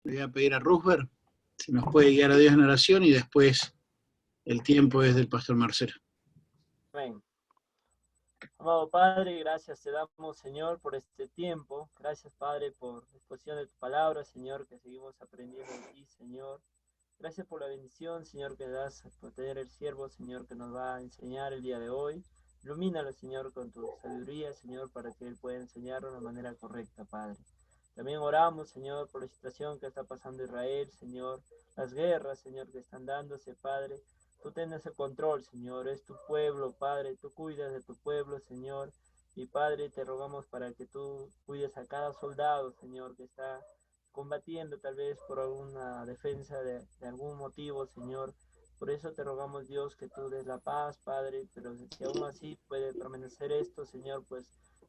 Le voy a pedir a Rusber si nos puede guiar a Dios en oración y después el tiempo es del pastor Marcelo. Amén. Amado Padre, gracias te damos, Señor, por este tiempo. Gracias, Padre, por la exposición de tu palabra, Señor, que seguimos aprendiendo de ti, Señor. Gracias por la bendición, Señor, que das por tener el siervo, Señor, que nos va a enseñar el día de hoy. Ilumínalo, Señor, con tu sabiduría, Señor, para que Él pueda enseñar de una manera correcta, Padre. También oramos, Señor, por la situación que está pasando Israel, Señor, las guerras, Señor, que están dándose, Padre. Tú tienes el control, Señor, es tu pueblo, Padre, tú cuidas de tu pueblo, Señor. Y Padre, te rogamos para que tú cuides a cada soldado, Señor, que está combatiendo tal vez por alguna defensa de algún motivo, Señor. Por eso te rogamos, Dios, que tú des la paz, Padre, pero si aún así puede permanecer esto, Señor, pues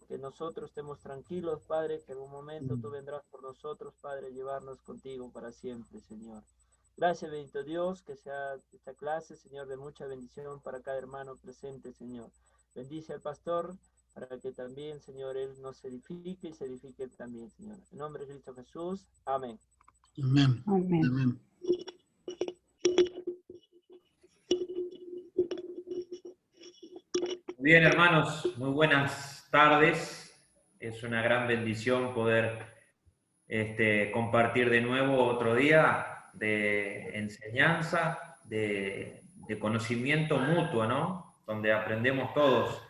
que nosotros estemos tranquilos, Padre, que en algún momento tú vendrás por nosotros, Padre, llevarnos contigo para siempre, Señor. Gracias, bendito Dios, que sea esta clase, Señor, de mucha bendición para cada hermano presente, Señor. Bendice al pastor para que también, Señor, Él nos edifique y se edifique Él también, Señor. En nombre de Cristo Jesús, amén. Amén. Amén. Amén. Bien, hermanos, muy buenas tardes. Es una gran bendición poder compartir de nuevo otro día de enseñanza, de conocimiento mutuo, ¿no? Donde aprendemos todos.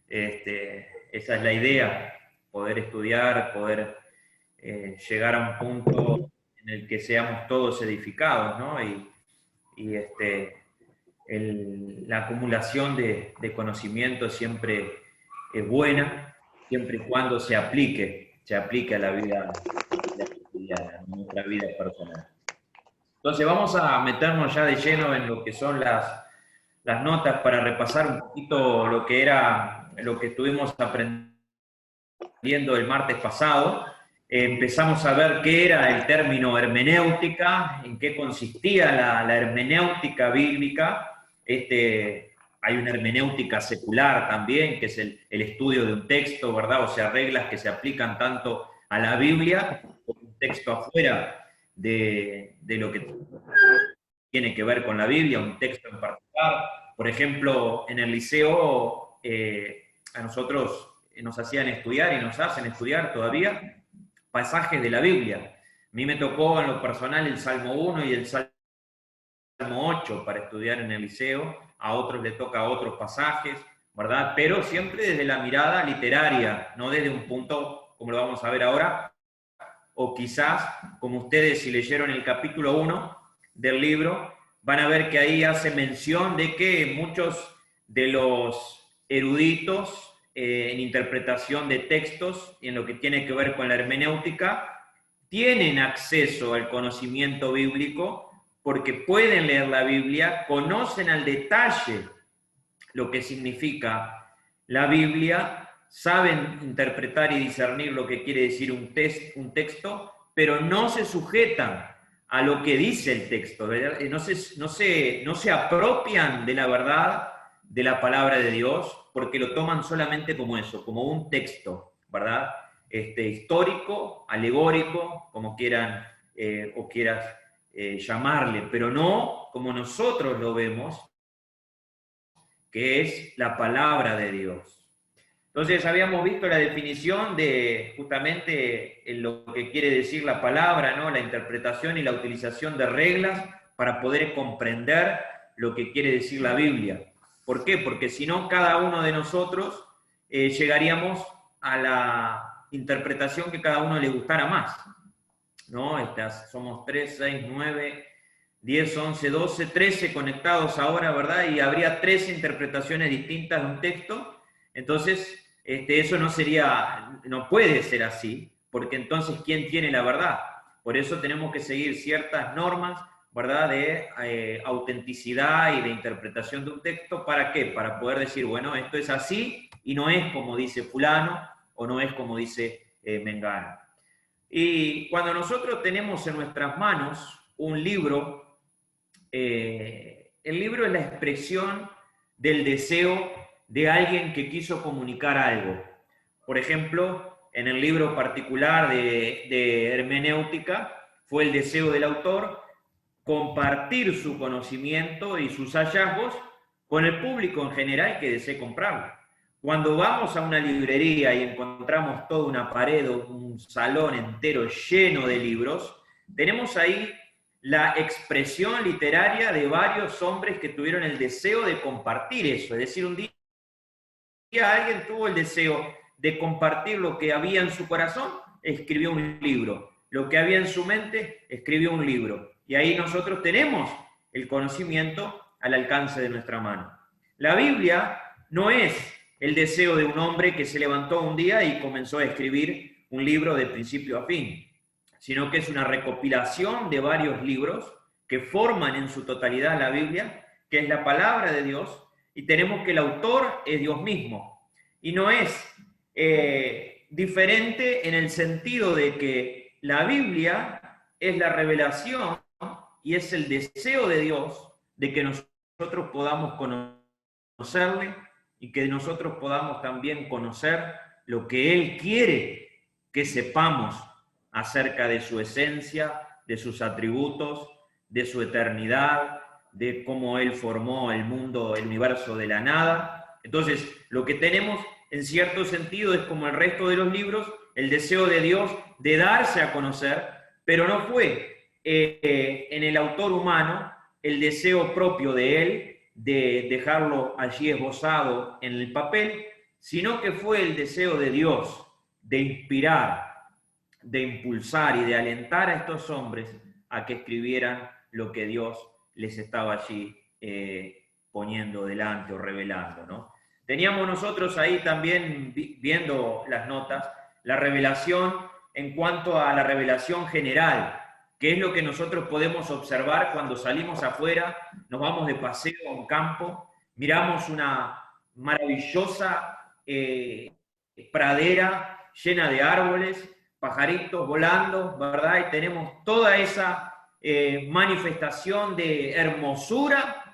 Esa es la idea, poder estudiar, poder llegar a un punto en el que seamos todos edificados, ¿no? La acumulación de conocimiento siempre es buena, siempre y cuando se aplique a la vida cotidiana, a nuestra vida personal. Entonces vamos a meternos ya de lleno en lo que son las notas para repasar un poquito lo que estuvimos aprendiendo el martes pasado. Empezamos a ver qué era el término hermenéutica, en qué consistía la hermenéutica bíblica. Hay una hermenéutica secular también, que es el estudio de un texto, ¿verdad? O sea, reglas que se aplican tanto a la Biblia como un texto afuera de lo que tiene que ver con la Biblia, un texto en particular. Por ejemplo, en el liceo a nosotros nos hacían estudiar y nos hacen estudiar todavía pasajes de la Biblia. A mí me tocó en lo personal el Salmo 1 y el Salmo 8 para estudiar en el liceo, a otros les toca otros pasajes, ¿verdad? Pero siempre desde la mirada literaria, no desde un punto, como lo vamos a ver ahora, o quizás, como ustedes si leyeron el capítulo 1 del libro, van a ver que ahí hace mención de que muchos de los eruditos en interpretación de textos y en lo que tiene que ver con la hermenéutica, tienen acceso al conocimiento bíblico porque pueden leer la Biblia, conocen al detalle lo que significa la Biblia, saben interpretar y discernir lo que quiere decir un texto, pero no se sujetan a lo que dice el texto, ¿verdad? No se apropian de la verdad de la palabra de Dios, porque lo toman solamente como eso, como un texto, ¿verdad? Histórico, alegórico, como quieran o quieras llamarle, pero no como nosotros lo vemos, que es la palabra de Dios. Entonces habíamos visto la definición de justamente lo que quiere decir la palabra, ¿no? La interpretación y la utilización de reglas para poder comprender lo que quiere decir la Biblia. ¿Por qué? Porque si no, cada uno de nosotros llegaríamos a la interpretación que cada uno le gustara más, ¿no? Somos 3, 6, 9, 10, 11, 12, 13 conectados ahora, ¿verdad? Y habría 13 interpretaciones distintas de un texto. Entonces, eso no puede ser así, porque entonces, ¿quién tiene la verdad? Por eso tenemos que seguir ciertas normas, ¿verdad? De autenticidad y de interpretación de un texto. ¿Para qué? Para poder decir, bueno, esto es así y no es como dice fulano o no es como dice mengano. Y cuando nosotros tenemos en nuestras manos un libro, el libro es la expresión del deseo de alguien que quiso comunicar algo. Por ejemplo, en el libro particular de hermenéutica, fue el deseo del autor compartir su conocimiento y sus hallazgos con el público en general que desee comprarlo. Cuando vamos a una librería y encontramos toda una pared o un salón entero lleno de libros, tenemos ahí la expresión literaria de varios hombres que tuvieron el deseo de compartir eso. Es decir, un día alguien tuvo el deseo de compartir lo que había en su corazón, escribió un libro. Lo que había en su mente, escribió un libro. Y ahí nosotros tenemos el conocimiento al alcance de nuestra mano. La Biblia no es el deseo de un hombre que se levantó un día y comenzó a escribir un libro de principio a fin, sino que es una recopilación de varios libros que forman en su totalidad la Biblia, que es la palabra de Dios, y tenemos que el autor es Dios mismo. Y no es diferente en el sentido de que la Biblia es la revelación y es el deseo de Dios de que nosotros podamos conocerle y que nosotros podamos también conocer lo que Él quiere que sepamos acerca de su esencia, de sus atributos, de su eternidad, de cómo Él formó el mundo, el universo de la nada. Entonces, lo que tenemos en cierto sentido es como el resto de los libros, el deseo de Dios de darse a conocer, pero no fue en el autor humano el deseo propio de Él de dejarlo allí esbozado en el papel, sino que fue el deseo de Dios de inspirar, de impulsar y de alentar a estos hombres a que escribieran lo que Dios les estaba allí poniendo delante o revelando, ¿no? Teníamos nosotros ahí también, viendo las notas, la revelación en cuanto a la revelación general, que es lo que nosotros podemos observar cuando salimos afuera, nos vamos de paseo a un campo, miramos una maravillosa pradera llena de árboles, pajaritos volando, ¿verdad? Y tenemos toda esa manifestación de hermosura,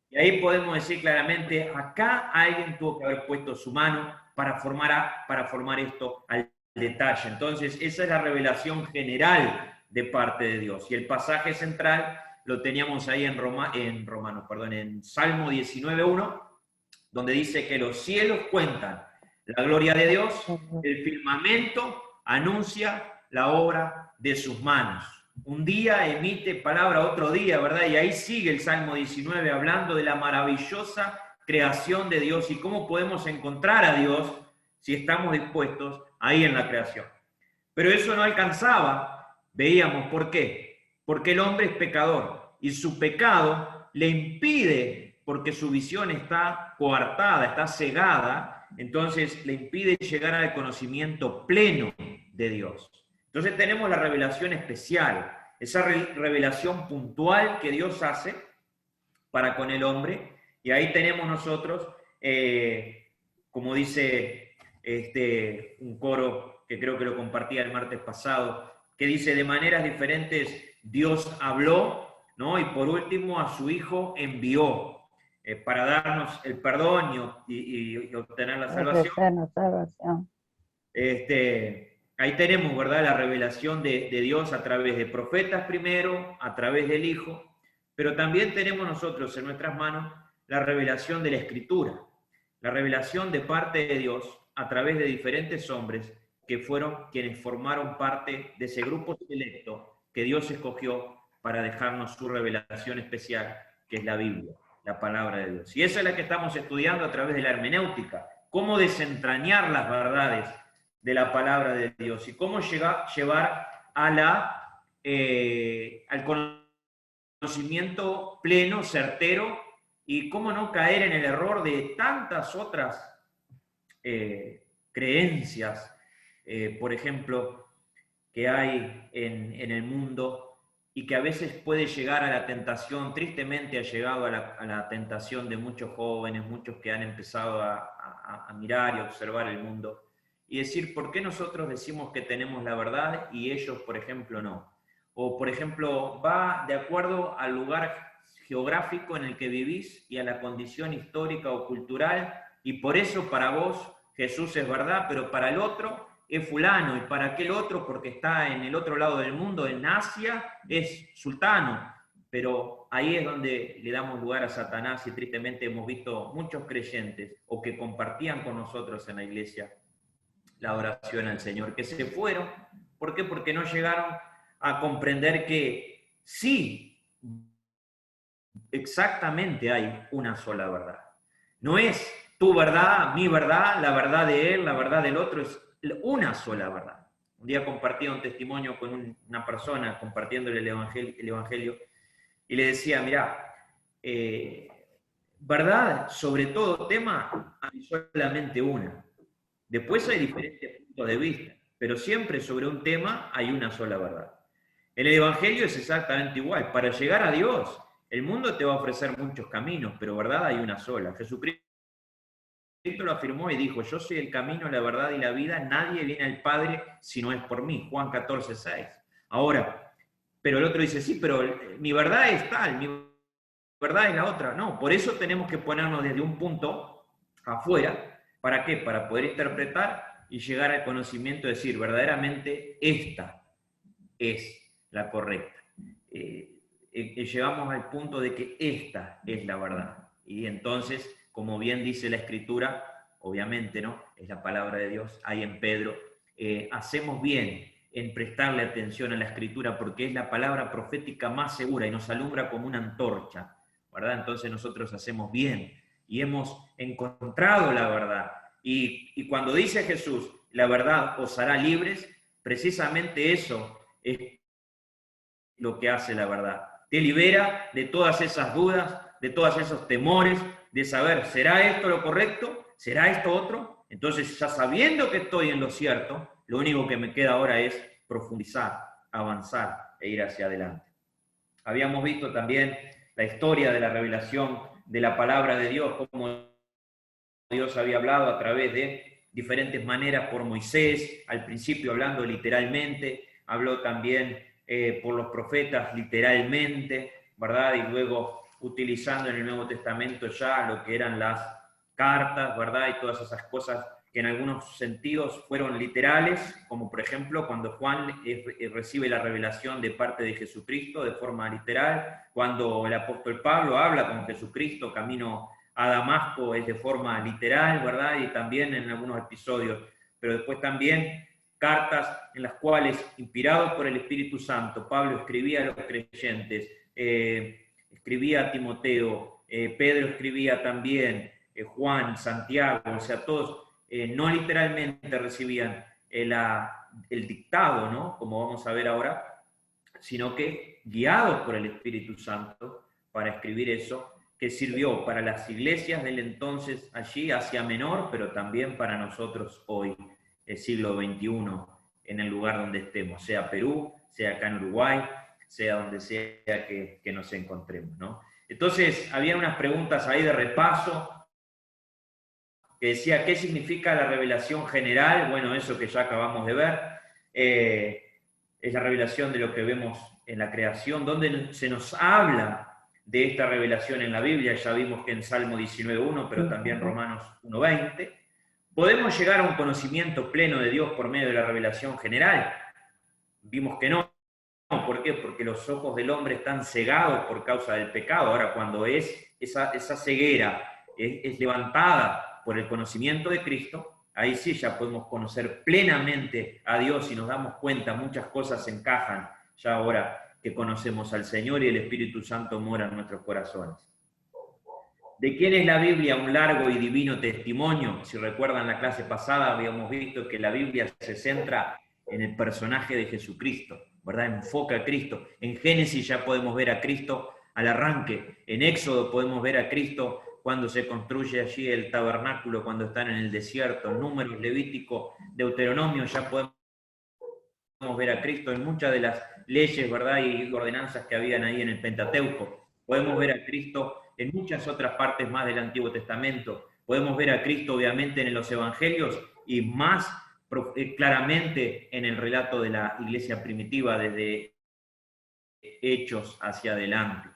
y ahí podemos decir claramente, acá alguien tuvo que haber puesto su mano para formar esto al detalle. Entonces, esa es la revelación general de parte de Dios. Y el pasaje central lo teníamos ahí en Salmo 19:1, donde dice que los cielos cuentan la gloria de Dios, el firmamento anuncia la obra de sus manos. Un día emite palabra otro día, ¿verdad? Y ahí sigue el Salmo 19 hablando de la maravillosa creación de Dios y cómo podemos encontrar a Dios si estamos dispuestos ahí en la creación. Pero eso no alcanzaba, veíamos, ¿por qué? Porque el hombre es pecador y su pecado le impide, porque su visión está coartada, está cegada, entonces le impide llegar al conocimiento pleno de Dios. Entonces tenemos la revelación especial, esa revelación puntual que Dios hace para con el hombre, y ahí tenemos nosotros, como dice un coro que creo que lo compartía el martes pasado, que dice, de maneras diferentes Dios habló, ¿no? Y por último a su Hijo envió para darnos el perdón y obtener la salvación. Ahí tenemos, ¿verdad?, la revelación de Dios a través de profetas primero, a través del Hijo, pero también tenemos nosotros en nuestras manos la revelación de la Escritura, la revelación de parte de Dios a través de diferentes hombres que fueron quienes formaron parte de ese grupo selecto que Dios escogió para dejarnos su revelación especial, que es la Biblia, la palabra de Dios. Y esa es la que estamos estudiando a través de la hermenéutica, cómo desentrañar las verdades de la palabra de Dios y cómo llevar a al conocimiento pleno, certero, y cómo no caer en el error de tantas otras creencias, por ejemplo, que hay en el mundo y que a veces puede llegar a la tentación, tristemente ha llegado a la tentación de muchos jóvenes, muchos que han empezado a mirar y observar el mundo, y decir, ¿por qué nosotros decimos que tenemos la verdad y ellos, por ejemplo, no? O, por ejemplo, va de acuerdo al lugar geográfico en el que vivís y a la condición histórica o cultural, y por eso para vos Jesús es verdad, pero para el otro es fulano, y para aquel otro, porque está en el otro lado del mundo, en Asia, es sultano. Pero ahí es donde le damos lugar a Satanás, y tristemente hemos visto muchos creyentes o que compartían con nosotros en la iglesia la oración al Señor, que se fueron. ¿Por qué? Porque no llegaron a comprender que sí, exactamente hay una sola verdad. No es tu verdad, mi verdad, la verdad de él, la verdad del otro, es una sola verdad. Un día compartía un testimonio con una persona compartiéndole el evangelio y le decía, mirá, verdad sobre todo tema hay solamente una. Después hay diferentes puntos de vista, pero siempre sobre un tema hay una sola verdad. En el evangelio es exactamente igual. Para llegar a Dios, el mundo te va a ofrecer muchos caminos, pero verdad hay una sola. Jesucristo lo afirmó y dijo, yo soy el camino, la verdad y la vida, nadie viene al Padre si no es por mí. Juan 14:6. Ahora, pero el otro dice, sí, pero mi verdad es tal, mi verdad es la otra. No, por eso tenemos que ponernos desde un punto afuera. ¿Para qué? Para poder interpretar y llegar al conocimiento de decir, verdaderamente esta es la correcta. Llegamos al punto de que esta es la verdad. Y entonces, como bien dice la Escritura, obviamente, ¿no? Es la palabra de Dios, ahí en Pedro, hacemos bien en prestarle atención a la Escritura porque es la palabra profética más segura y nos alumbra como una antorcha, ¿verdad? Entonces nosotros hacemos bien y hemos encontrado la verdad. Y cuando dice Jesús, la verdad os hará libres, precisamente eso es lo que hace la verdad. Te libera de todas esas dudas, de todos esos temores, de saber, ¿será esto lo correcto? ¿Será esto otro? Entonces, ya sabiendo que estoy en lo cierto, lo único que me queda ahora es profundizar, avanzar e ir hacia adelante. Habíamos visto también la historia de la revelación de la palabra de Dios, cómo Dios había hablado a través de diferentes maneras por Moisés, al principio hablando literalmente, habló también por los profetas literalmente, ¿verdad? Y luego utilizando en el Nuevo Testamento ya lo que eran las cartas, ¿verdad? Y todas esas cosas que en algunos sentidos fueron literales, como por ejemplo cuando Juan recibe la revelación de parte de Jesucristo de forma literal, cuando el apóstol Pablo habla con Jesucristo camino a Damasco es de forma literal, ¿verdad? Y también en algunos episodios, pero después también cartas en las cuales, inspirado por el Espíritu Santo, Pablo escribía a los creyentes, escribía a Timoteo, Pedro escribía también, Juan, Santiago, o sea, todos no literalmente recibían el dictado, ¿no? Como vamos a ver ahora, sino que guiados por el Espíritu Santo para escribir eso, que sirvió para las iglesias del entonces allí, Asia Menor, pero también para nosotros hoy, el siglo XXI, en el lugar donde estemos, sea Perú, sea acá en Uruguay, sea donde sea que nos encontremos, ¿no? Entonces, había unas preguntas ahí de repaso, que decía, ¿qué significa la revelación general? Bueno, eso que ya acabamos de ver, es la revelación de lo que vemos en la creación, donde se nos habla de esta revelación en la Biblia, ya vimos que en Salmo 19.1, pero también Romanos 1.20. ¿Podemos llegar a un conocimiento pleno de Dios por medio de la revelación general? Vimos que no. ¿Por qué? Porque los ojos del hombre están cegados por causa del pecado. Ahora, cuando esa ceguera es levantada por el conocimiento de Cristo, ahí sí ya podemos conocer plenamente a Dios y nos damos cuenta, muchas cosas encajan ya ahora que conocemos al Señor y el Espíritu Santo mora en nuestros corazones. ¿De quién es la Biblia? Un largo y divino testimonio. Si recuerdan la clase pasada, habíamos visto que la Biblia se centra en el personaje de Jesucristo, ¿verdad? Enfoca a Cristo. En Génesis ya podemos ver a Cristo al arranque. En Éxodo podemos ver a Cristo cuando se construye allí el tabernáculo, cuando están en el desierto. En Números, Levítico, Deuteronomio ya podemos ver a Cristo en muchas de las leyes, ¿verdad? Y ordenanzas que habían ahí en el Pentateuco. Podemos ver a Cristo en muchas otras partes más del Antiguo Testamento. Podemos ver a Cristo, obviamente, en los Evangelios y más claramente en el relato de la iglesia primitiva, desde Hechos hacia adelante.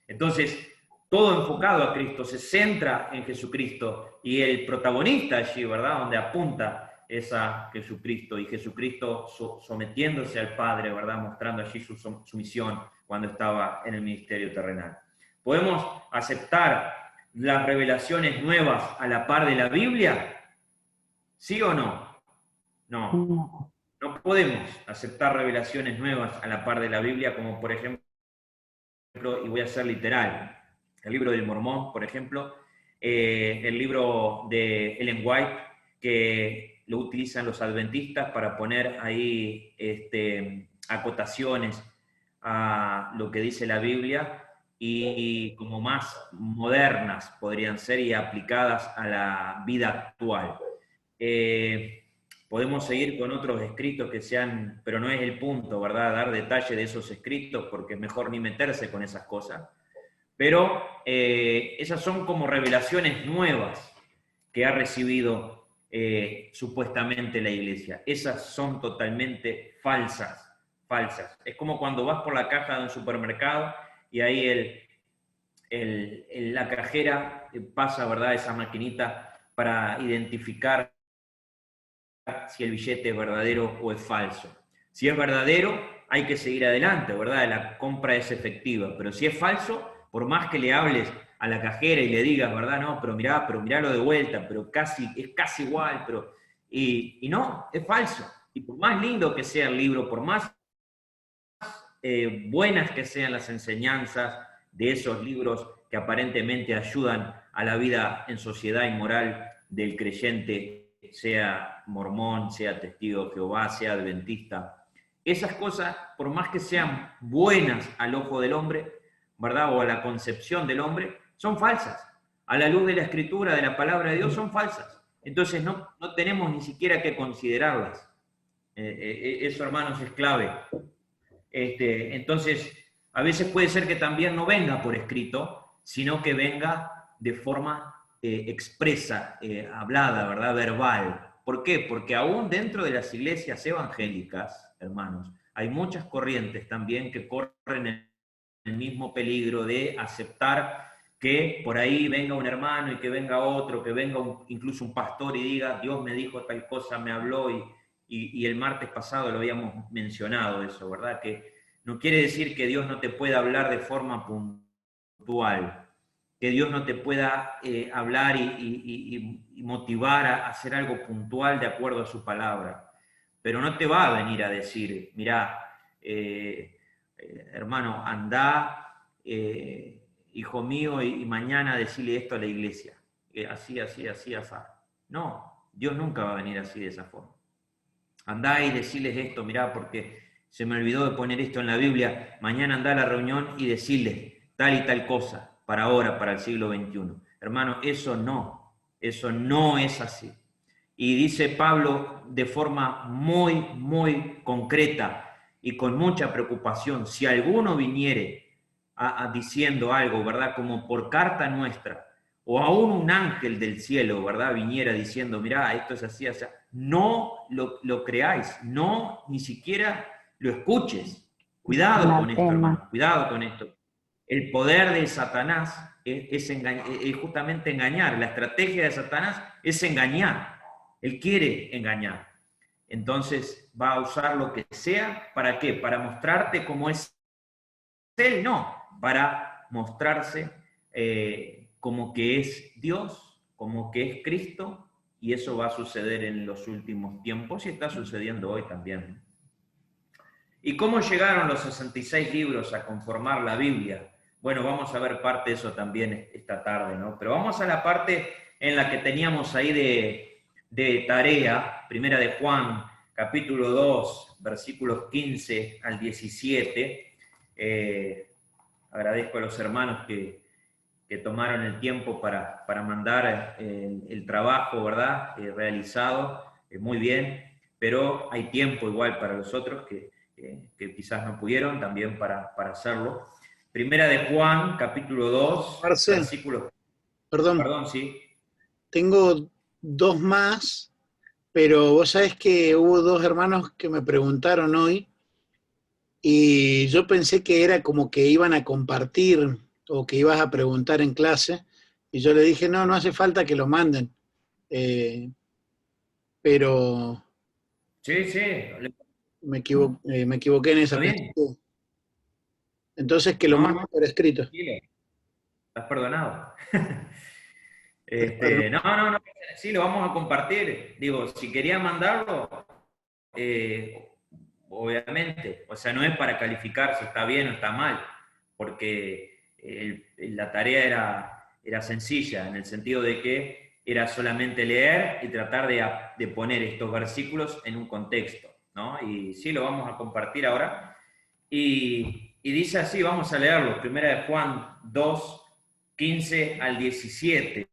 Entonces, todo enfocado a Cristo, se centra en Jesucristo y el protagonista allí, ¿verdad? Donde apunta es a Jesucristo, y Jesucristo sometiéndose al Padre, ¿verdad? Mostrando allí su misión cuando estaba en el ministerio terrenal. ¿Podemos aceptar las revelaciones nuevas a la par de la Biblia? ¿Sí o no? No. No podemos aceptar revelaciones nuevas a la par de la Biblia, como por ejemplo, y voy a ser literal, el libro del Mormón, por ejemplo, el libro de Ellen White, que lo utilizan los adventistas para poner ahí acotaciones a lo que dice la Biblia, y como más modernas podrían ser y aplicadas a la vida actual. Podemos seguir con otros escritos que sean, pero no es el punto, ¿verdad? Dar detalle de esos escritos, porque es mejor ni meterse con esas cosas. Pero esas son como revelaciones nuevas que ha recibido supuestamente la iglesia. Esas son totalmente falsas. Es como cuando vas por la caja de un supermercado y ahí la cajera pasa, ¿verdad?, esa maquinita para identificar si el billete es verdadero o es falso. Si es verdadero, hay que seguir adelante, ¿verdad? La compra es efectiva, pero si es falso, por más que le hables a la cajera y le digas, ¿verdad? No, pero miralo de vuelta, pero es casi igual, y no, es falso. Y por más lindo que sea el libro, por más buenas que sean las enseñanzas de esos libros que aparentemente ayudan a la vida en sociedad y moral del creyente, sea mormón, sea testigo de Jehová, sea adventista, esas cosas, por más que sean buenas al ojo del hombre, ¿verdad?, o a la concepción del hombre, son falsas. A la luz de la Escritura, de la palabra de Dios, son falsas. Entonces no tenemos ni siquiera que considerarlas. Eso, hermanos, es clave. Entonces, a veces puede ser que también no venga por escrito, sino que venga de forma expresa, hablada, ¿verdad?, verbal. ¿Por qué? Porque aún dentro de las iglesias evangélicas, hermanos, hay muchas corrientes también que corren el mismo peligro de aceptar que por ahí venga un hermano y que venga otro, que venga incluso un pastor y diga, Dios me dijo tal cosa, me habló, y el martes pasado lo habíamos mencionado eso, ¿verdad? Que no quiere decir que Dios no te pueda hablar de forma puntual, que Dios no te pueda hablar y motivar a hacer algo puntual de acuerdo a su palabra, pero no te va a venir a decir, mirá, hermano, andá, hijo mío, y mañana decirle esto a la iglesia, así. No, Dios nunca va a venir así de esa forma. Andá y decirles esto, mirá, porque se me olvidó de poner esto en la Biblia, mañana andá a la reunión y decirles tal y tal cosa, para ahora, para el siglo XXI. Hermano, eso no es así. Y dice Pablo de forma muy, muy concreta y con mucha preocupación, si alguno viniere diciendo algo, ¿verdad?, como por carta nuestra, o aún un ángel del cielo, ¿verdad?, viniera diciendo, mirá, esto es así, así, no lo creáis, no, ni siquiera lo escuches. Cuidado con esto, hermano, cuidado con esto. El poder de Satanás es justamente engañar. La estrategia de Satanás es engañar. Él quiere engañar. Entonces va a usar lo que sea, ¿para qué? Para mostrarte cómo es Él, no, para mostrarse como que es Dios, como que es Cristo, y eso va a suceder en los últimos tiempos y está sucediendo hoy también. ¿Y cómo llegaron los 66 libros a conformar la Biblia? Bueno, vamos a ver parte de eso también esta tarde, ¿no? Pero vamos a la parte en la que teníamos ahí de tarea, primera de Juan, capítulo 2, versículos 15 al 17. Agradezco a los hermanos que tomaron el tiempo para mandar el trabajo, ¿verdad?, realizado, muy bien, pero hay tiempo igual para los otros que quizás no pudieron también para hacerlo. Primera de Juan, capítulo 2, Marcel, versículo... Perdón, sí. Tengo dos más, pero vos sabés que hubo dos hermanos que me preguntaron hoy y yo pensé que era como que iban a compartir o que ibas a preguntar en clase, y yo le dije, no hace falta que lo manden. pero Sí, sí, me equivoqué en está esa. bien. Entonces que lo No, mande no, por escrito. tranquilo, estás perdonado. Bueno, No, no, no, sí, lo vamos a compartir. Digo, si quería mandarlo, eh, obviamente, o sea, no es para calificar si está bien o está mal, porque la tarea era sencilla, en el sentido de que era solamente leer y tratar de poner estos versículos en un contexto, ¿no? Y sí, lo vamos a compartir ahora. Y dice así, vamos a leerlo, primera de Juan 2, 15 al 17.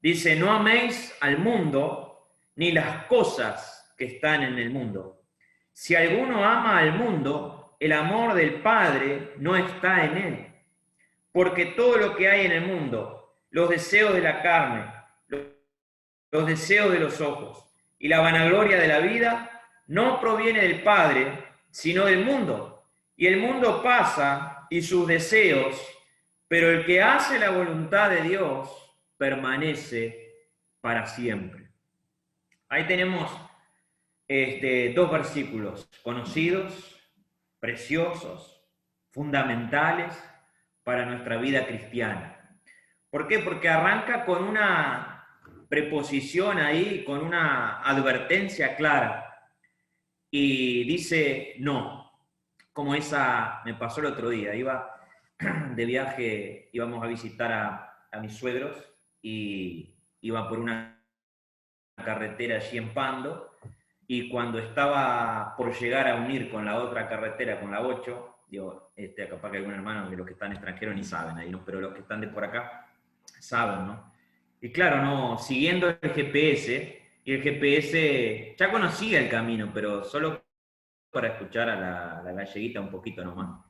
Dice, no améis al mundo ni las cosas que están en el mundo. Si alguno ama al mundo, el amor del Padre no está en él. Porque todo lo que hay en el mundo, los deseos de la carne, los deseos de los ojos y la vanagloria de la vida, no proviene del Padre, sino del mundo. Y el mundo pasa y sus deseos, pero el que hace la voluntad de Dios permanece para siempre. Ahí tenemos dos versículos conocidos, preciosos, fundamentales para nuestra vida cristiana. ¿Por qué? Porque arranca con una preposición ahí, con una advertencia clara. Y dice no, como esa me pasó el otro día. Iba de viaje, íbamos a visitar a mis suegros y iba por una carretera allí en Pando, y cuando estaba por llegar a unir con la otra carretera, con la 8, digo, capaz que algún hermano de los que están extranjeros ni saben ahí, ¿no? Pero los que están de por acá saben, ¿no? Y claro, no, siguiendo el GPS, y el GPS ya conocía el camino, pero solo para escuchar a la galleguita un poquito nomás.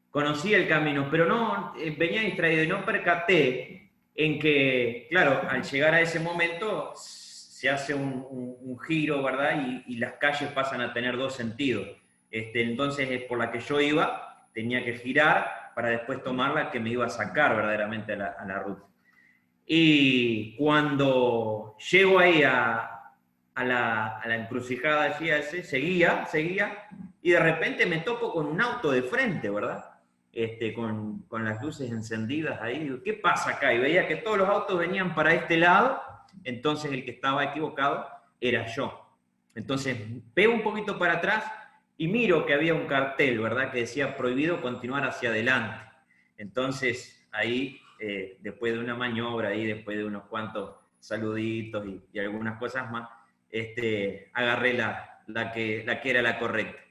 Conocía el camino, pero no, venía distraído y no percaté en que, claro, al llegar a ese momento se hace un giro, ¿verdad? Y las calles pasan a tener dos sentidos. Entonces, por la que yo iba, tenía que girar para después tomar la que me iba a sacar verdaderamente a la ruta. Y cuando llego ahí a la encrucijada allí, seguía, y de repente me topo con un auto de frente, ¿verdad? Con las luces encendidas ahí, digo, ¿qué pasa acá? Y veía que todos los autos venían para este lado, entonces el que estaba equivocado era yo. Entonces pego un poquito para atrás y miro que había un cartel, ¿verdad? Que decía prohibido continuar hacia adelante. Entonces ahí, después de una maniobra ahí, después de unos cuantos saluditos y algunas cosas más, agarré la que era la correcta.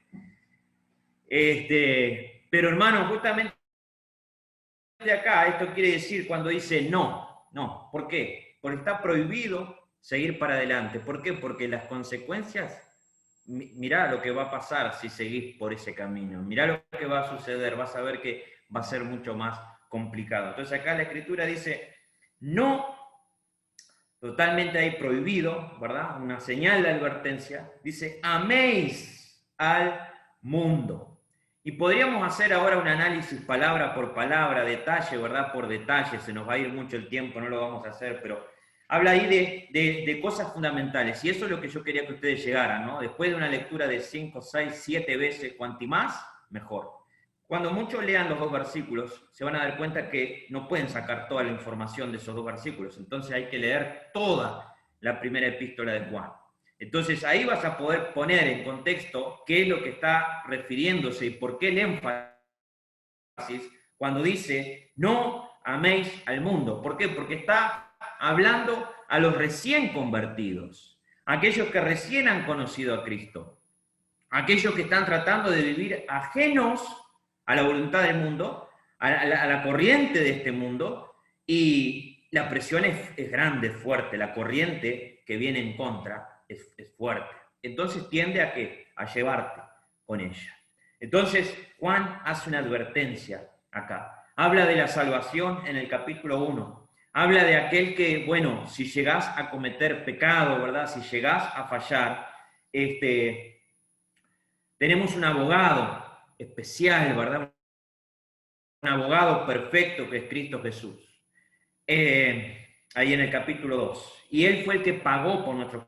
Pero hermano, justamente acá, esto quiere decir cuando dice no, no, ¿por qué? Porque está prohibido seguir para adelante. ¿Por qué? Porque las consecuencias, mirá lo que va a pasar si seguís por ese camino, mirá lo que va a suceder, vas a ver que va a ser mucho más complicado. Entonces acá la Escritura dice, no, totalmente ahí prohibido, ¿verdad? Una señal de advertencia, dice, améis al mundo. Y podríamos hacer ahora un análisis palabra por palabra, detalle, ¿verdad? Por detalle, se nos va a ir mucho el tiempo, no lo vamos a hacer, pero habla ahí de cosas fundamentales, y eso es lo que yo quería que ustedes llegaran, ¿no? Después de una lectura de 5, 6, 7 veces, cuanti más, mejor. Cuando muchos lean los dos versículos, se van a dar cuenta que no pueden sacar toda la información de esos dos versículos, entonces hay que leer toda la primera epístola de Juan. Entonces ahí vas a poder poner en contexto qué es lo que está refiriéndose y por qué el énfasis cuando dice no améis al mundo. ¿Por qué? Porque está hablando a los recién convertidos, aquellos que recién han conocido a Cristo, aquellos que están tratando de vivir ajenos a la voluntad del mundo, a la corriente de este mundo, y la presión es grande, es fuerte, la corriente que viene en contra es fuerte. Entonces tiende a ¿qué? A llevarte con ella. Entonces Juan hace una advertencia acá. Habla de la salvación en el capítulo 1. Habla de aquel que, bueno, si llegás a cometer pecado, ¿verdad? Si llegás a fallar, tenemos un abogado especial, ¿verdad? Un abogado perfecto que es Cristo Jesús. ahí en el capítulo 2. Y Él fue el que pagó por nuestros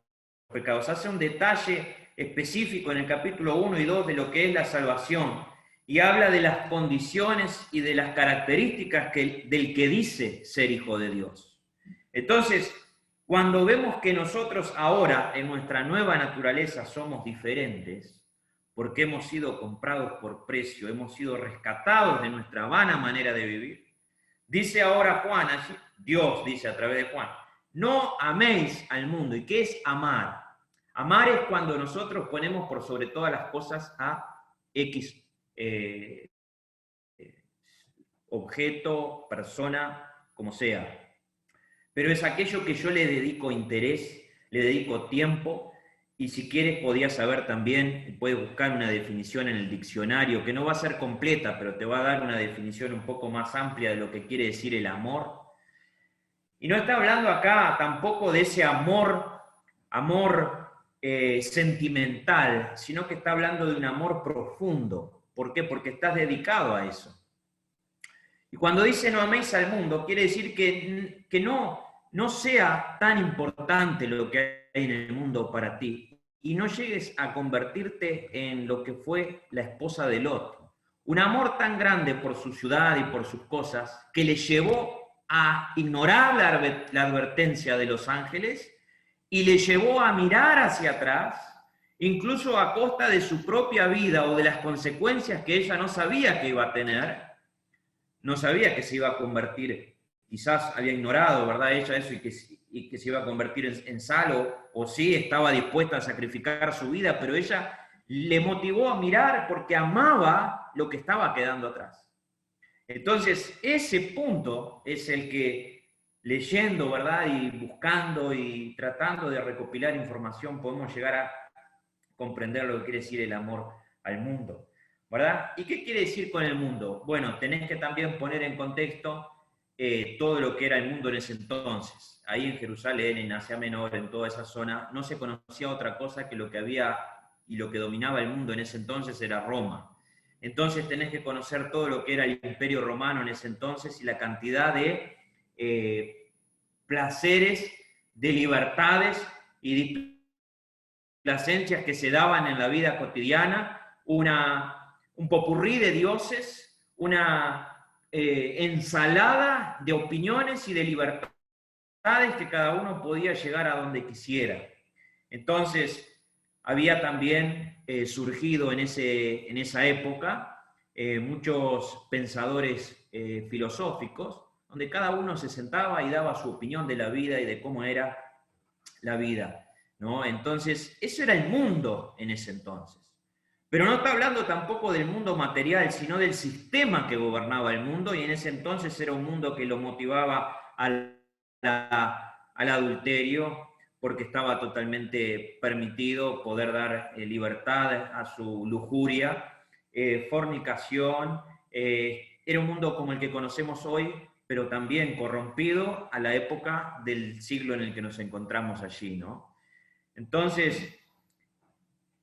pecados. Hace un detalle específico en el capítulo 1 y 2 de lo que es la salvación. Y habla de las condiciones y de las características del que dice ser hijo de Dios. Entonces, cuando vemos que nosotros ahora, en nuestra nueva naturaleza, somos diferentes, porque hemos sido comprados por precio, hemos sido rescatados de nuestra vana manera de vivir, dice ahora Juan, Dios dice a través de Juan, no améis al mundo. ¿Y qué es amar? Amar es cuando nosotros ponemos por sobre todas las cosas a X objeto, persona, como sea. Pero es aquello que yo le dedico interés, le dedico tiempo, y si quieres podías saber también, puedes buscar una definición en el diccionario, que no va a ser completa, pero te va a dar una definición un poco más amplia de lo que quiere decir el amor. Y no está hablando acá tampoco de ese amor sentimental, sino que está hablando de un amor profundo. ¿Por qué? Porque estás dedicado a eso. Y cuando dice no améis al mundo, quiere decir que no sea tan importante lo que hay en el mundo para ti y no llegues a convertirte en lo que fue la esposa de Lot. Un amor tan grande por su ciudad y por sus cosas que le llevó a ignorar la advertencia de los ángeles y le llevó a mirar hacia atrás, incluso a costa de su propia vida o de las consecuencias que ella no sabía que iba a tener. No sabía que se iba a convertir, quizás había ignorado, ¿verdad?, ella eso y que se iba a convertir en sal, o sí estaba dispuesta a sacrificar su vida, pero ella le motivó a mirar porque amaba lo que estaba quedando atrás. Entonces, ese punto es el que, leyendo, ¿verdad?, y buscando y tratando de recopilar información, podemos llegar a comprender lo que quiere decir el amor al mundo, ¿verdad? ¿Y qué quiere decir con el mundo? Bueno, tenés que también poner en contexto todo lo que era el mundo en ese entonces. Ahí en Jerusalén, en Asia Menor, en toda esa zona, no se conocía otra cosa que lo que había y lo que dominaba el mundo en ese entonces era Roma. Entonces tenés que conocer todo lo que era el Imperio Romano en ese entonces y la cantidad de placeres, de libertades y displacencias que se daban en la vida cotidiana, un popurrí de dioses, una ensalada de opiniones y de libertades que cada uno podía llegar a donde quisiera. Entonces, había también surgido en esa época muchos pensadores filosóficos, donde cada uno se sentaba y daba su opinión de la vida y de cómo era la vida, ¿no? Entonces, eso era el mundo en ese entonces. Pero no está hablando tampoco del mundo material, sino del sistema que gobernaba el mundo, y en ese entonces era un mundo que lo motivaba al adulterio, porque estaba totalmente permitido poder dar libertad a su lujuria, fornicación. Era un mundo como el que conocemos hoy, pero también corrompido a la época del siglo en el que nos encontramos allí, ¿no? Entonces,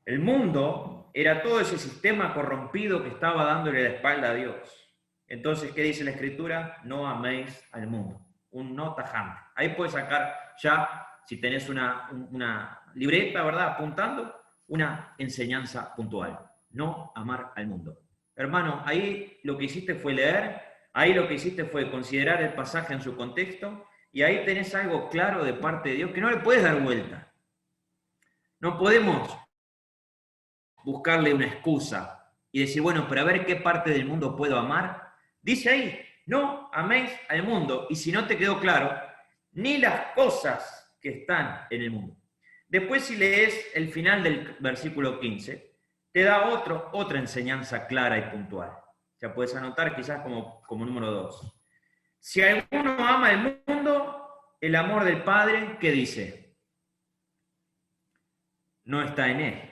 el mundo era todo ese sistema corrompido que estaba dándole la espalda a Dios. Entonces, ¿qué dice la Escritura? No améis al mundo. Un no tajante. Ahí puedes sacar ya, si tenés una libreta, ¿verdad?, apuntando, una enseñanza puntual. No amar al mundo. Hermano, ahí lo que hiciste fue leer, ahí lo que hiciste fue considerar el pasaje en su contexto, y ahí tenés algo claro de parte de Dios que no le puedes dar vuelta. No podemos buscarle una excusa y decir, bueno, pero a ver qué parte del mundo puedo amar. Dice ahí, no améis al mundo. Y si no te quedó claro, ni las cosas que están en el mundo. Después, si lees el final del versículo 15, te da otra enseñanza clara y puntual. Ya puedes anotar quizás como número 2. Si alguno ama el mundo, el amor del Padre, ¿qué dice? No está en él.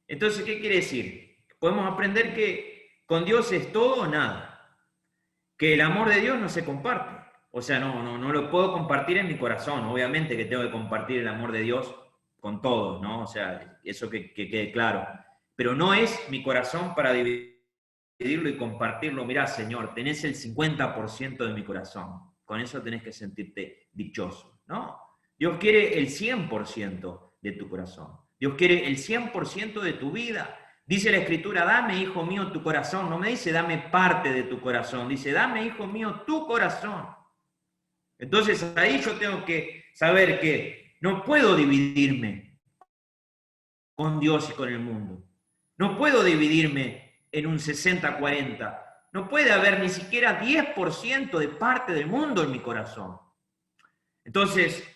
Entonces, ¿qué quiere decir? Podemos aprender que con Dios es todo o nada. Que el amor de Dios no se comparte. O sea, no lo puedo compartir en mi corazón. Obviamente que tengo que compartir el amor de Dios con todos, ¿no? O sea, eso que quede claro. Pero no es mi corazón para dividirlo y compartirlo. Mirá, Señor, tenés el 50% de mi corazón. con eso tenés que sentirte dichoso. No, Dios quiere el 100% de tu corazón. Dios quiere el 100% de tu vida. Dice la Escritura, dame, hijo mío, tu corazón. No me dice, dame parte de tu corazón. Dice, dame, hijo mío, tu corazón. Entonces ahí yo tengo que saber que no puedo dividirme con Dios y con el mundo. No puedo dividirme en un 60-40. No puede haber ni siquiera 10% de parte del mundo en mi corazón. Entonces,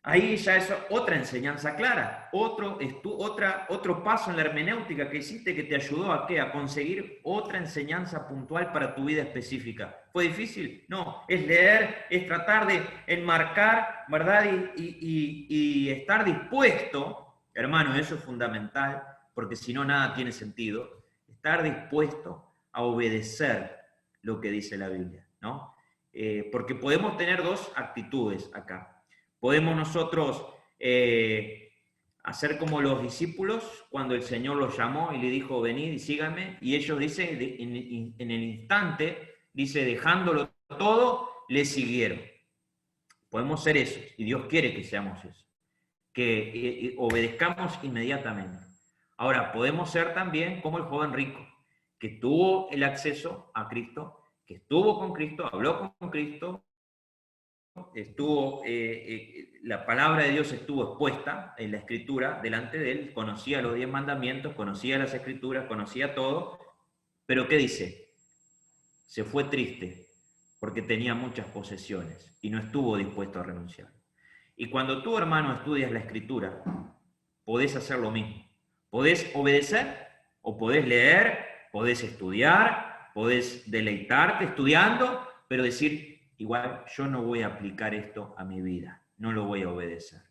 ahí ya es otra enseñanza clara, otro paso en la hermenéutica que hiciste que te ayudó ¿a qué? A conseguir otra enseñanza puntual para tu vida específica. ¿Fue difícil? No, es leer, es tratar de enmarcar, ¿verdad? Y estar dispuesto, hermano, eso es fundamental, porque si no nada tiene sentido, estar dispuesto a obedecer lo que dice la Biblia, ¿no? Porque podemos tener dos actitudes acá. Podemos nosotros hacer como los discípulos cuando el Señor los llamó y le dijo, venid y síganme, y ellos, dice, en el instante, dice, dejándolo todo, le siguieron. Podemos ser esos, y Dios quiere que seamos esos, que obedezcamos inmediatamente. Ahora, podemos ser también como el joven rico, que tuvo el acceso a Cristo, que estuvo con Cristo, habló con Cristo, la palabra de Dios estuvo expuesta en la Escritura delante de él, conocía los 10 mandamientos, conocía las Escrituras, conocía todo, pero ¿qué dice? Se fue triste porque tenía muchas posesiones y no estuvo dispuesto a renunciar. Y cuando tú, hermano, estudias la Escritura, podés hacer lo mismo. Podés obedecer o podés leer, podés estudiar, podés deleitarte estudiando, pero decir, igual yo no voy a aplicar esto a mi vida, no lo voy a obedecer.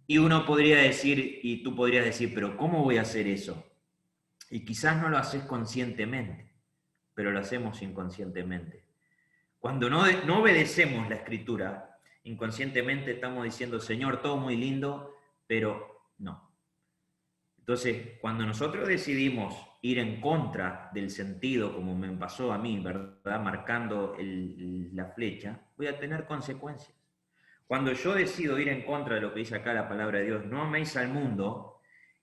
Y uno podría decir, y tú podrías decir, pero ¿cómo voy a hacer eso? Y quizás no lo haces conscientemente, pero lo hacemos inconscientemente. Cuando no obedecemos la Escritura, inconscientemente estamos diciendo, Señor, todo muy lindo, pero no. Entonces, cuando nosotros decidimos ir en contra del sentido, como me pasó a mí, ¿verdad? Marcando la flecha, voy a tener consecuencias. Cuando yo decido ir en contra de lo que dice acá la palabra de Dios, no améis al mundo,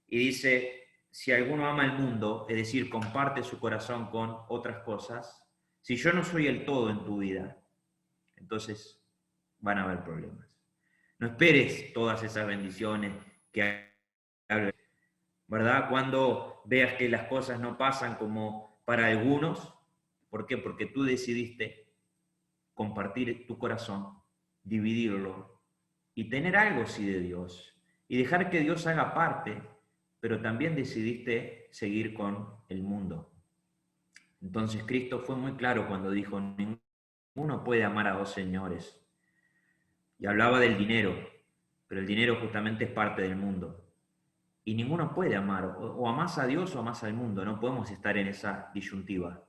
y dice, si alguno ama al mundo, es decir, comparte su corazón con otras cosas, si yo no soy el todo en tu vida, entonces van a haber problemas. No esperes todas esas bendiciones que hablan, ¿verdad? Cuando veas que las cosas no pasan como para algunos, ¿por qué? Porque tú decidiste compartir tu corazón, dividirlo y tener algo sí de Dios y dejar que Dios haga parte, pero también decidiste seguir con el mundo. Entonces Cristo fue muy claro cuando dijo, ninguno puede amar a dos señores. Y hablaba del dinero, pero el dinero justamente es parte del mundo. Y ninguno puede amar, o amás a Dios o amás al mundo, no podemos estar en esa disyuntiva.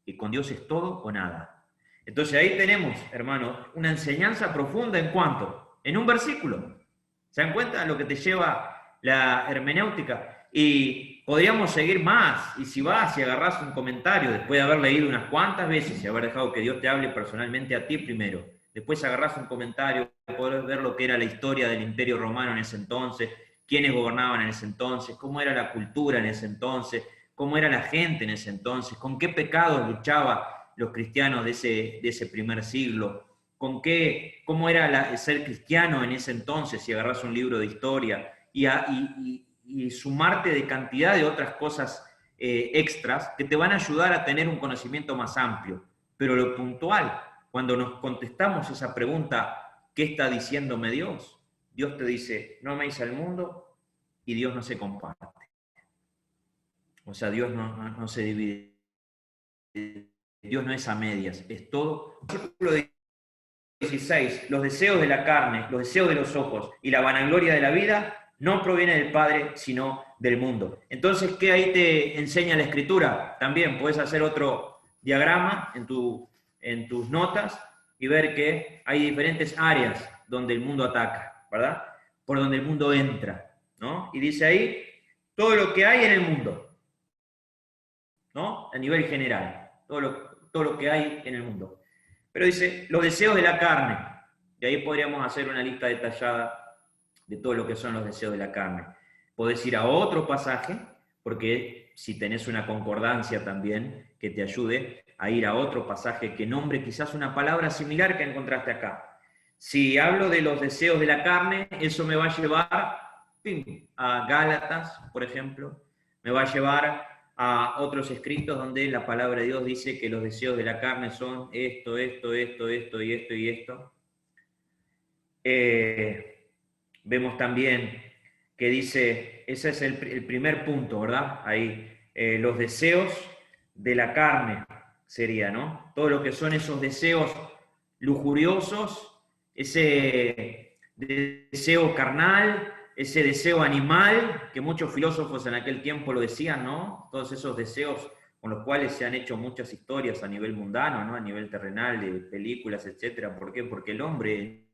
Y con Dios es todo o nada. Entonces ahí tenemos, hermanos, una enseñanza profunda en cuanto, en un versículo. ¿Se dan cuenta lo que te lleva la hermenéutica? Y podríamos seguir más, y si vas y agarrás un comentario, después de haber leído unas cuantas veces y haber dejado que Dios te hable personalmente a ti primero, después agarrás un comentario, podés ver lo que era la historia del Imperio Romano en ese entonces, quiénes gobernaban en ese entonces, cómo era la cultura en ese entonces, cómo era la gente en ese entonces, con qué pecados luchaban los cristianos de ese primer siglo, cómo era ser cristiano en ese entonces, si agarras un libro de historia, y sumarte de cantidad de otras cosas extras que te van a ayudar a tener un conocimiento más amplio. Pero lo puntual, cuando nos contestamos esa pregunta, ¿qué está diciéndome Dios? Dios te dice, no améis al mundo, y Dios no se comparte. O sea, Dios no se divide. Dios no es a medias, es todo. Versículo 16, los deseos de la carne, los deseos de los ojos y la vanagloria de la vida no proviene del Padre, sino del mundo. Entonces, ¿qué ahí te enseña la Escritura? También puedes hacer otro diagrama en tus notas y ver que hay diferentes áreas donde el mundo ataca, ¿verdad? Por donde el mundo entra, ¿no? Y dice ahí, todo lo que hay en el mundo, ¿no? A nivel general, todo lo que hay en el mundo. Pero dice, los deseos de la carne. Y ahí podríamos hacer una lista detallada de todo lo que son los deseos de la carne. Podés ir a otro pasaje, porque si tenés una concordancia también que te ayude a ir a otro pasaje que nombre quizás una palabra similar que encontraste acá. Si hablo de los deseos de la carne, eso me va a llevar a Gálatas, por ejemplo, me va a llevar a otros escritos donde la palabra de Dios dice que los deseos de la carne son esto, esto, esto, esto y esto y esto. Vemos también que dice, ese es el primer punto, ¿verdad? Ahí, los deseos de la carne sería, ¿no? Todo lo que son esos deseos lujuriosos, ese deseo carnal, ese deseo animal, que muchos filósofos en aquel tiempo lo decían, ¿no? Todos esos deseos con los cuales se han hecho muchas historias a nivel mundano, ¿no? A nivel terrenal, de películas, etcétera. ¿Por qué? Porque el hombre,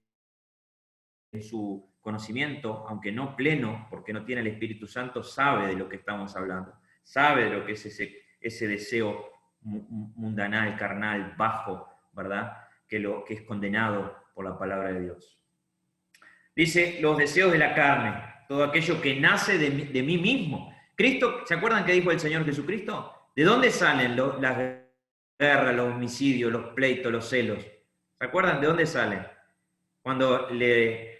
en su conocimiento, aunque no pleno, porque no tiene el Espíritu Santo, sabe de lo que estamos hablando, sabe de lo que es ese deseo mundanal, carnal, bajo, ¿verdad? Que es condenado por la palabra de Dios. Dice, los deseos de la carne, todo aquello que nace de mí mismo. Cristo, ¿se acuerdan que dijo el Señor Jesucristo? ¿De dónde salen las guerras, los homicidios, los pleitos, los celos? ¿Se acuerdan de dónde salen? Cuando le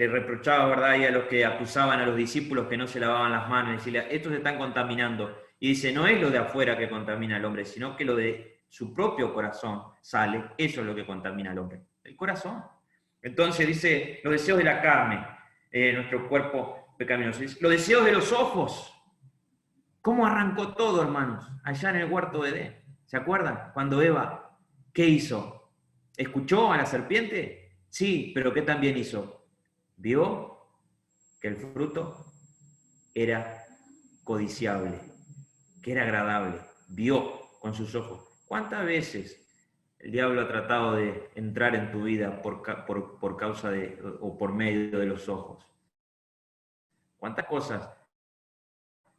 reprochaba, ¿verdad? Y a los que acusaban a los discípulos que no se lavaban las manos, y decirle, estos se están contaminando. Y dice, no es lo de afuera que contamina al hombre, sino que lo de su propio corazón sale, eso es lo que contamina al hombre, el corazón. Entonces dice, los deseos de la carne, nuestro cuerpo pecaminoso. Dice, los deseos de los ojos. ¿Cómo arrancó todo, hermanos? Allá en el huerto de Edén. ¿Se acuerdan? Cuando Eva, ¿qué hizo? ¿Escuchó a la serpiente? Sí, pero ¿qué también hizo? Vio que el fruto era codiciable, que era agradable. Vio con sus ojos. ¿Cuántas veces el diablo ha tratado de entrar en tu vida por causa de, o por medio de los ojos? ¿Cuántas cosas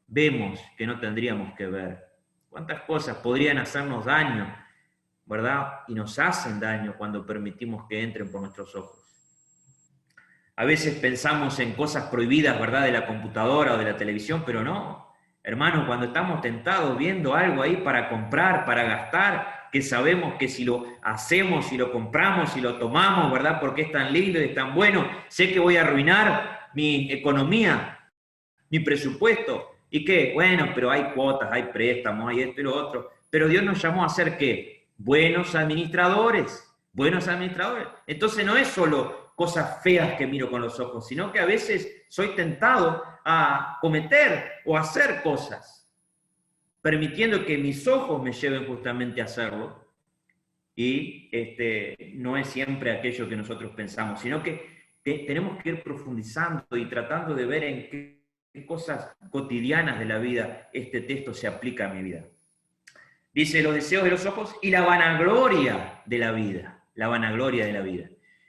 vemos que no tendríamos que ver? ¿Cuántas cosas podrían hacernos daño, verdad? Y nos hacen daño cuando permitimos que entren por nuestros ojos. A veces pensamos en cosas prohibidas, ¿verdad? De la computadora o de la televisión, pero no. Hermano, cuando estamos tentados viendo algo ahí para comprar, para gastar, que sabemos que si lo hacemos, si lo compramos, si lo tomamos, ¿verdad? Porque es tan lindo y es tan bueno, sé que voy a arruinar mi economía, mi presupuesto. ¿Y qué? Bueno, pero hay cuotas, hay préstamos, hay esto y lo otro. Pero Dios nos llamó a ser, ¿qué? Buenos administradores. Buenos administradores. Entonces no es solo cosas feas que miro con los ojos, sino que a veces soy tentado a cometer o hacer cosas, permitiendo que mis ojos me lleven justamente a hacerlo, y no es siempre aquello que nosotros pensamos, sino que tenemos que ir profundizando y tratando de ver en qué cosas cotidianas de la vida este texto se aplica a mi vida. Dice, los deseos de los ojos y la vanagloria de la vida, la vanagloria de la vida.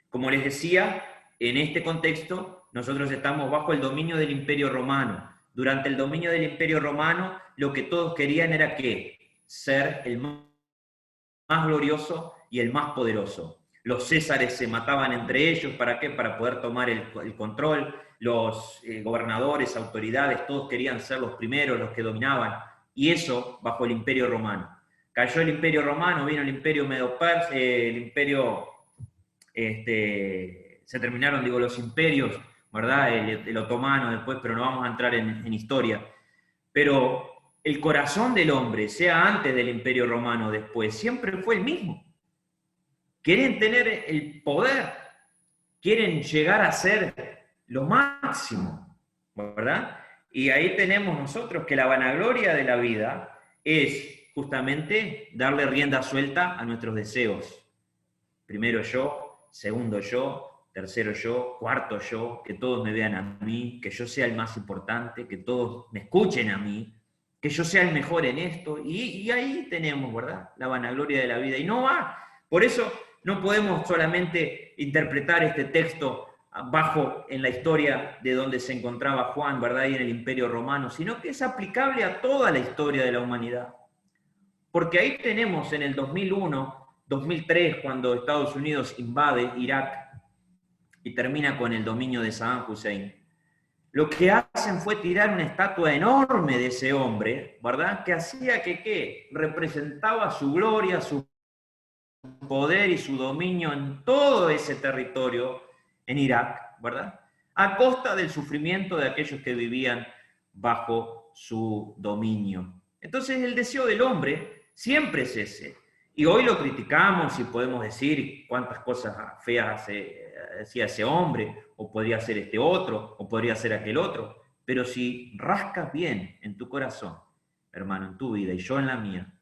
Como les decía, en este contexto nosotros estamos bajo el dominio del Imperio Romano. Durante el dominio del Imperio Romano, lo que todos querían era ¿qué? Ser el más glorioso y el más poderoso. Los césares se mataban entre ellos, ¿para qué? Para poder tomar el control. Los gobernadores, autoridades, todos querían ser los primeros, los que dominaban. Y eso bajo el Imperio Romano. Cayó el Imperio Romano, vino el Imperio Medo-Persa, el Imperio... se terminaron, los imperios, ¿verdad? El otomano después, pero no vamos a entrar en historia. Pero el corazón del hombre, sea antes del Imperio Romano o después, siempre fue el mismo. Quieren tener el poder, quieren llegar a ser lo máximo, ¿verdad? Y ahí tenemos nosotros que la vanagloria de la vida es justamente darle rienda suelta a nuestros deseos. Primero yo, segundo yo, tercero yo, cuarto yo, que todos me vean a mí, que yo sea el más importante, que todos me escuchen a mí, que yo sea el mejor en esto, y ahí tenemos, ¿verdad?, la vanagloria de la vida. Y no va, por eso no podemos solamente interpretar este texto bajo en la historia de donde se encontraba Juan, ¿verdad?, y en el Imperio Romano, sino que es aplicable a toda la historia de la humanidad. Porque ahí tenemos en el 2001 2003, cuando Estados Unidos invade Irak y termina con el dominio de Saddam Hussein, lo que hacen fue tirar una estatua enorme de ese hombre, ¿verdad? Que hacía que, ¿qué? Representaba su gloria, su poder y su dominio en todo ese territorio en Irak, ¿verdad? A costa del sufrimiento de aquellos que vivían bajo su dominio. Entonces el deseo del hombre siempre es ese. Y hoy lo criticamos y podemos decir cuántas cosas feas hacía ese hombre, o podría ser este otro, o podría ser aquel otro. Pero si rascas bien en tu corazón, hermano, en tu vida y yo en la mía,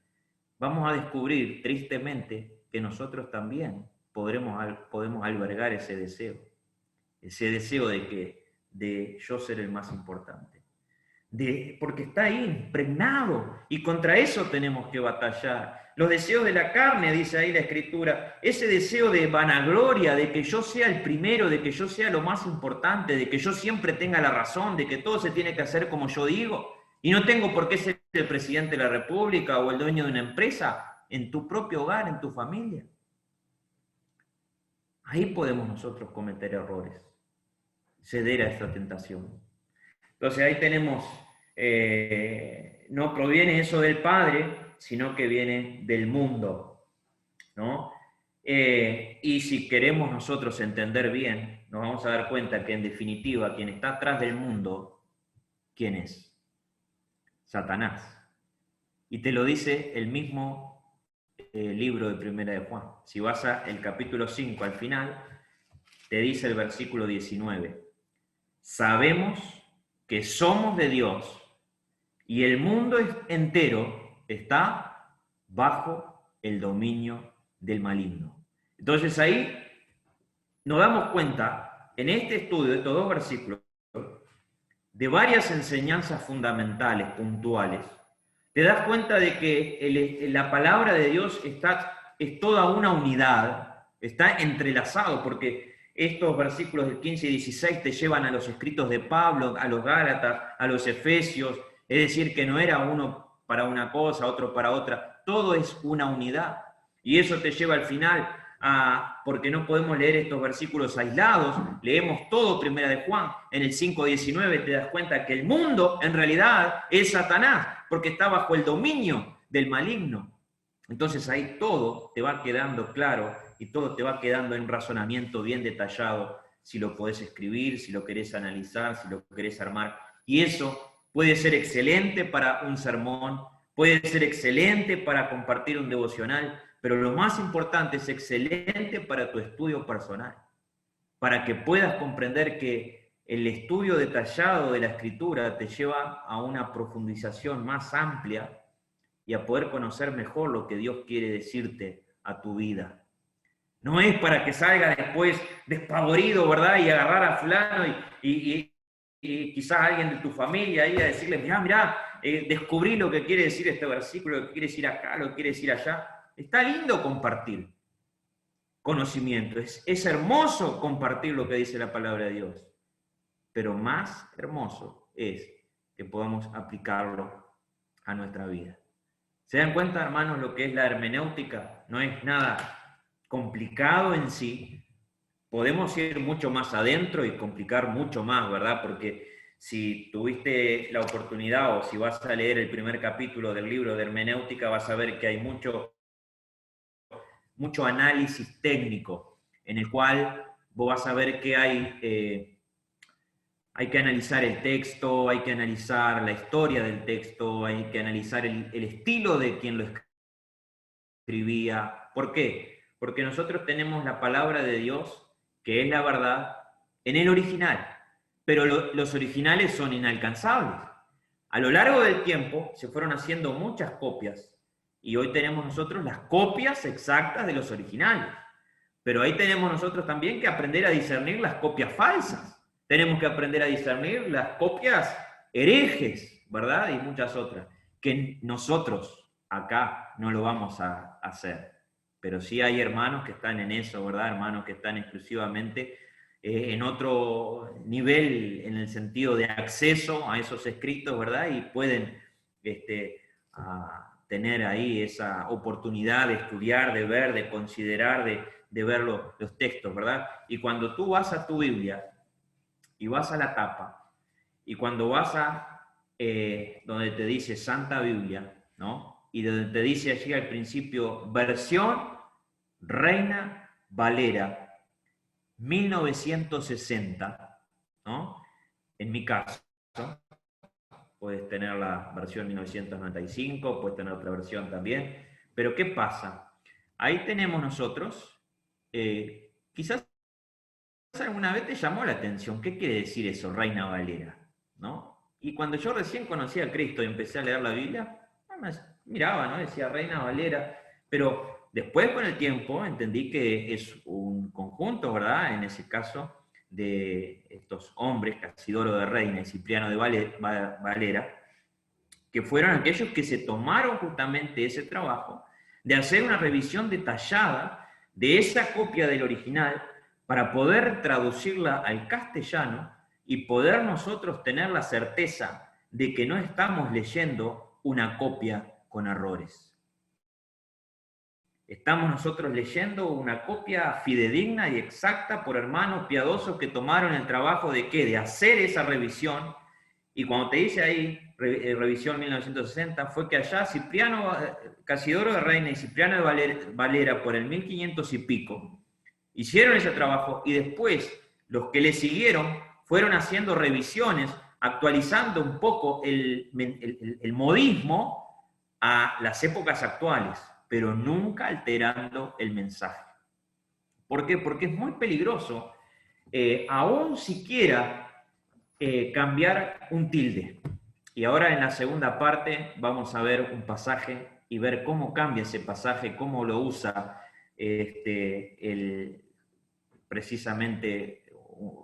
vamos a descubrir tristemente que nosotros también podemos albergar ese deseo de yo ser el más importante. Porque está ahí impregnado, y contra eso tenemos que batallar. Los deseos de la carne, dice ahí la Escritura, ese deseo de vanagloria, de que yo sea el primero, de que yo sea lo más importante, de que yo siempre tenga la razón, de que todo se tiene que hacer como yo digo, y no tengo por qué ser el presidente de la República o el dueño de una empresa, en tu propio hogar, en tu familia. Ahí podemos nosotros cometer errores, ceder a esta tentación. Entonces ahí tenemos, no proviene eso del Padre, sino que viene del mundo, ¿no? Y si queremos nosotros entender bien, nos vamos a dar cuenta que en definitiva quien está atrás del mundo, ¿quién es? Satanás. Y te lo dice el mismo libro de Primera de Juan. Si vas al capítulo 5 al final, te dice el versículo 19. Sabemos que somos de Dios y el mundo entero está bajo el dominio del maligno. Entonces ahí nos damos cuenta, en este estudio de estos dos versículos, de varias enseñanzas fundamentales, puntuales. Te das cuenta de que la palabra de Dios es toda una unidad, está entrelazado, porque estos versículos del 15 y 16 te llevan a los escritos de Pablo, a los Gálatas, a los Efesios, es decir, que no era uno para una cosa, otro para otra, todo es una unidad. Y eso te lleva al final porque no podemos leer estos versículos aislados, leemos todo Primera de Juan, en el 5:19 te das cuenta que el mundo en realidad es Satanás, porque está bajo el dominio del maligno. Entonces ahí todo te va quedando claro y todo te va quedando en razonamiento bien detallado, si lo podés escribir, si lo querés analizar, si lo querés armar. Y eso puede ser excelente para un sermón, puede ser excelente para compartir un devocional, pero lo más importante es excelente para tu estudio personal, para que puedas comprender que el estudio detallado de la Escritura te lleva a una profundización más amplia y a poder conocer mejor lo que Dios quiere decirte a tu vida. No es para que salga después despavorido, ¿verdad? Y agarrar a fulano y quizás alguien de tu familia ahí a decirle, mirá, descubrí lo que quiere decir este versículo, lo que quiere decir acá, lo que quiere decir allá. Está lindo compartir conocimiento, es hermoso compartir lo que dice la palabra de Dios, pero más hermoso es que podamos aplicarlo a nuestra vida. ¿Se dan cuenta, hermanos, lo que es la hermenéutica? No es nada complicado en sí. Podemos ir mucho más adentro y complicar mucho más, ¿verdad? Porque si tuviste la oportunidad o si vas a leer el primer capítulo del libro de hermenéutica, vas a ver que hay mucho análisis técnico, en el cual vos vas a ver que hay que analizar el texto, hay que analizar la historia del texto, hay que analizar el estilo de quien lo escribía. ¿Por qué? Porque nosotros tenemos la palabra de Dios, que es la verdad, en el original, pero los originales son inalcanzables. A lo largo del tiempo se fueron haciendo muchas copias, y hoy tenemos nosotros las copias exactas de los originales. Pero ahí tenemos nosotros también que aprender a discernir las copias falsas. Tenemos que aprender a discernir las copias herejes, ¿verdad? Y muchas otras. Que nosotros acá no lo vamos a hacer. Pero sí hay hermanos que están en eso, ¿verdad? Hermanos que están exclusivamente en otro nivel, en el sentido de acceso a esos escritos, ¿verdad? Y pueden tener ahí esa oportunidad de estudiar, de ver, de considerar, de ver los textos, ¿verdad? Y cuando tú vas a tu Biblia y vas a la tapa, y cuando vas a donde te dice Santa Biblia, ¿no? Y donde te dice allí al principio, versión Reina Valera, 1960, ¿no? En mi caso, puedes tener la versión 1995, puedes tener otra versión también, pero ¿qué pasa? Ahí tenemos nosotros, quizás alguna vez te llamó la atención, ¿qué quiere decir eso, Reina Valera? ¿No? Y cuando yo recién conocí a Cristo y empecé a leer la Biblia, miraba, ¿no? Decía Reina Valera, pero después con el tiempo entendí que es un conjunto, ¿verdad? En ese caso, de estos hombres, Casidoro de Reina y Cipriano de Valera, que fueron aquellos que se tomaron justamente ese trabajo de hacer una revisión detallada de esa copia del original para poder traducirla al castellano y poder nosotros tener la certeza de que no estamos leyendo una copia con errores. Estamos nosotros leyendo una copia fidedigna y exacta por hermanos piadosos que tomaron el trabajo de ¿qué? De hacer esa revisión. Y cuando te dice ahí, revisión 1960, fue que allá Cipriano, Casidoro de Reina y Cipriano de Valera, por el 1500 y pico, hicieron ese trabajo y después los que le siguieron fueron haciendo revisiones, actualizando un poco el modismo a las épocas actuales, pero nunca alterando el mensaje. ¿Por qué? Porque es muy peligroso, aún siquiera cambiar un tilde. Y ahora en la segunda parte vamos a ver un pasaje y ver cómo cambia ese pasaje, cómo lo usa precisamente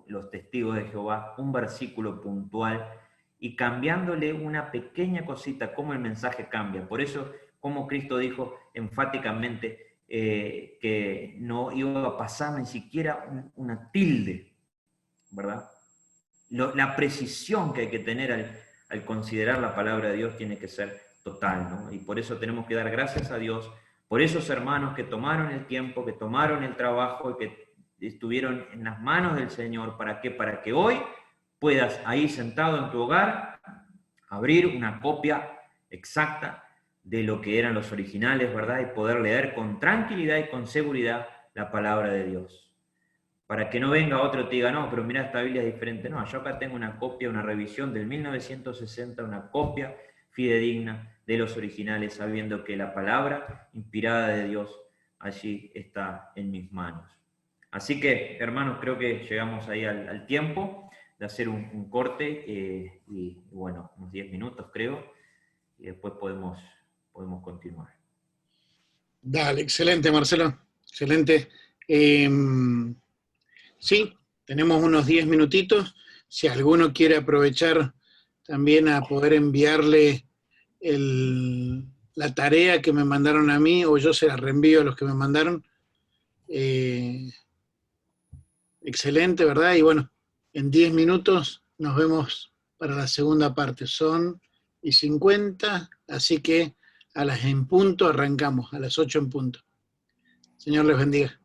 los testigos de Jehová, un versículo puntual, y cambiándole una pequeña cosita, cómo el mensaje cambia. Por eso, como Cristo dijo enfáticamente que no iba a pasar ni siquiera una tilde, ¿verdad? La precisión que hay que tener al considerar la palabra de Dios tiene que ser total, ¿no? Y por eso tenemos que dar gracias a Dios por esos hermanos que tomaron el tiempo, que tomaron el trabajo y que estuvieron en las manos del Señor. ¿Para qué? Para que hoy puedas, ahí sentado en tu hogar, abrir una copia exacta de lo que eran los originales, ¿verdad? Y poder leer con tranquilidad y con seguridad la palabra de Dios. Para que no venga otro y te diga, no, pero mira, esta Biblia es diferente. No, yo acá tengo una copia, una revisión del 1960, una copia fidedigna de los originales, sabiendo que la palabra inspirada de Dios allí está en mis manos. Así que, hermanos, creo que llegamos ahí al tiempo de hacer un corte y bueno, unos 10 minutos creo, y después podemos continuar. Dale, excelente, Marcelo, excelente. Sí, tenemos unos 10 minutitos. Si alguno quiere aprovechar también a poder enviarle la tarea que me mandaron a mí, o yo se la reenvío a los que me mandaron. Excelente, ¿verdad? Y bueno, en 10 minutos nos vemos para la segunda parte. Son y 50, así que a las en punto arrancamos, a las 8 en punto. Señor les bendiga.